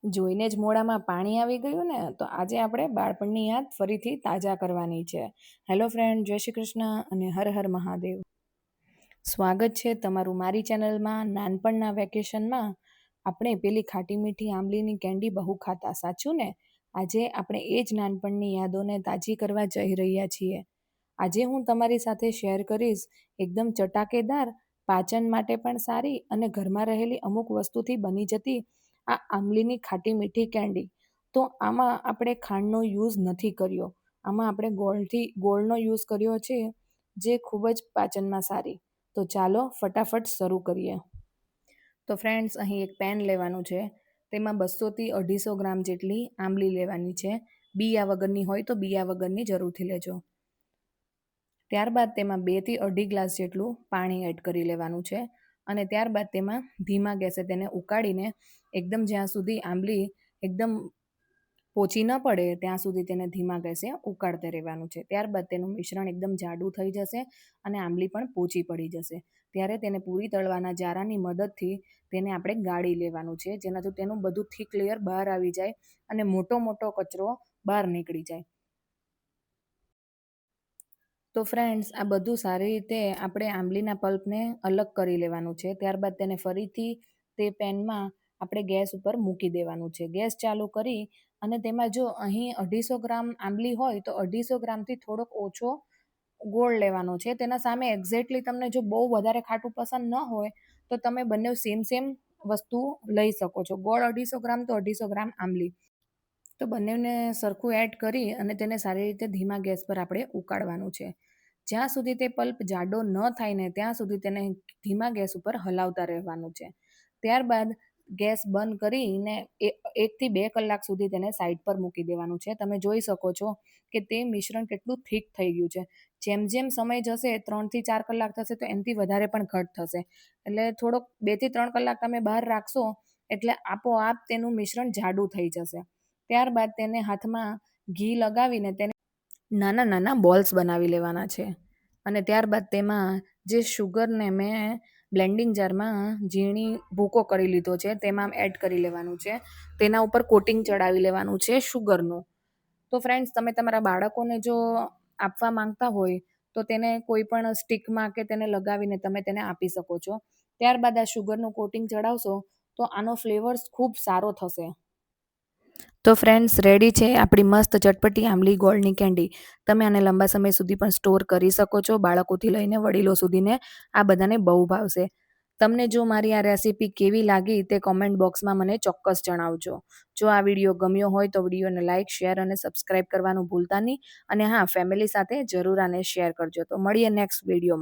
જોઈને જ મોઢામાં પાણી આવી ગયું ને. તો આજે આપણે બાળપણની યાદ ફરીથી તાજા કરવાની છે. હેલો ફ્રેન્ડ, જય શ્રી કૃષ્ણ અને હર હર મહાદેવ. સ્વાગત છે તમારું મારી ચેનલમાં. નાનપણના વેકેશનમાં આપણે પેલી ખાટી મીઠી આંબલીની કેન્ડી બહુ ખાતા, સાચું ને? આજે આપણે એ જ નાનપણની યાદોને તાજી કરવા જઈ રહ્યા છીએ. આજે હું તમારી સાથે શેર કરીશ એકદમ ચટાકેદાર, પાચન માટે પણ સારી અને ઘરમાં રહેલી અમુક વસ્તુથી બની જતી આ આંબલીની ખાટી મીઠી કેન્ડી. તો આમાં આપણે ખાંડનો યુઝ નથી કર્યો, આમાં આપણે ગોળનો યુઝ કર્યો છે, જે ખૂબ જ પાચનમાં સારી. તો ચાલો ફટાફટ શરૂ કરીએ. તો ફ્રેન્ડ્સ, અહીં એક પેન લેવાનું છે, તેમાં 200થી 250 ગ્રામ જેટલી આંબલી લેવાની છે. બિયા વગરની હોય તો બિયા વગરની જરૂરથી લેજો. ત્યારબાદ તેમાં 2 થી 2.5 ગ્લાસ જેટલું પાણી એડ કરી લેવાનું છે અને ત્યારબાદ તેમાં ધીમા ગેસે તેને ઉકાળીને એકદમ જ્યાં સુધી આંબલી એકદમ પોચી ન પડે ત્યાં સુધી તેને ધીમા ગેસે ઉકાળતે રહેવાનું છે. ત્યારબાદ તેનું મિશ્રણ એકદમ જાડું થઈ જશે અને આંબલી પણ પોચી પડી જશે. ત્યારે તેને પૂરી તળવાના જારાની મદદથી તેને આપણે ગાળી લેવાનું છે, જેનાથી તેનું બધું થીક લેયર બહાર આવી જાય અને મોટો મોટો કચરો બહાર નીકળી જાય. તો ફ્રેન્ડ્સ, આ બધું સારી રીતે આપણે આંબલીના પલ્પને અલગ કરી લેવાનું છે. ત્યારબાદ તેને ફરીથી તે પેનમાં આપણે ગેસ ઉપર મૂકી દેવાનું છે. ગેસ ચાલુ કરી અને તેમાં જો અહીં 250 ગ્રામ આંબલી હોય તો 250 ગ્રામથી થોડોક ઓછો ગોળ લેવાનો છે. તેના સામે એક્ઝેક્ટલી તમને જો બહુ વધારે ખાટું પસંદ ન હોય તો તમે બંને સેમ વસ્તુ લઈ શકો છો. ગોળ 250 ગ્રામ તો 250 ગ્રામ આંબલી. તો બંનેને સરખું એડ કરી અને તેને સારી રીતે ધીમા ગેસ પર આપણે ઉકાળવાનું છે. જ્યાં સુધી તે પલ્પ જાડો ન થાય ને ત્યાં સુધી તેને ધીમા ગેસ ઉપર હલાવતા રહેવાનું છે. ત્યારબાદ ગેસ બંધ કરીને 1 થી 2 કલાક સુધી તેને સાઈડ પર મૂકી દેવાનું છે. તમે જોઈ શકો છો કે તે મિશ્રણ કેટલું થીક થઈ ગયું છે. જેમ જેમ સમય જશે 3 થી 4 કલાક થશે તો એનાથી વધારે પણ ઘટ થશે. એટલે થોડોક 2 થી 3 કલાક તમે બહાર રાખશો એટલે આપોઆપ તેનું મિશ્રણ જાડું થઈ જશે. ત્યારબાદ તેને હાથમાં ઘી લગાવીને તેને નાના નાના બોલ્સ બનાવી લેવાના છે અને ત્યારબાદ તેમાં જે શુગરને મેં બ્લેન્ડિંગ જારમાં ઝીણી ભૂકો કરી લીધો છે તેમાં એડ કરી લેવાનું છે. તેના ઉપર કોટિંગ ચડાવી લેવાનું છે શુગરનું. તો ફ્રેન્ડ્સ, તમે તમારા બાળકોને જો આપવા માંગતા હોય તો તેને કોઈ પણ સ્ટિકમાં કે તેને લગાવીને તમે તેને આપી શકો છો. ત્યારબાદ આ શુગરનું કોટિંગ ચડાવશો તો આનો ફ્લેવર્સ ખૂબ સારો થશે. તો ફ્રેન્ડ્સ, રેડી છે આપણી મસ્ત ચટપટી આંબલી ગોળની કેન્ડી. તમે આને લાંબા સમય સુધી પણ સ્ટોર કરી શકો છો. બાળકોથી લઈને વડીલો સુધીને આ બધાને બહુ ભાવશે. તમને જો મારી આ રેસીપી કેવી લાગી તે કોમેન્ટ બોક્સમાં મને ચોક્કસ જણાવજો. જો આ વિડીયો ગમ્યો હોય તો વિડીયોને લાઇક, શેર અને સબસ્ક્રાઇબ કરવાનું ભૂલતા નહીં. અને હા, ફેમિલી સાથે જરૂર આને શેર કરજો. તો મળીએ નેક્સ્ટ વિડીયોમાં.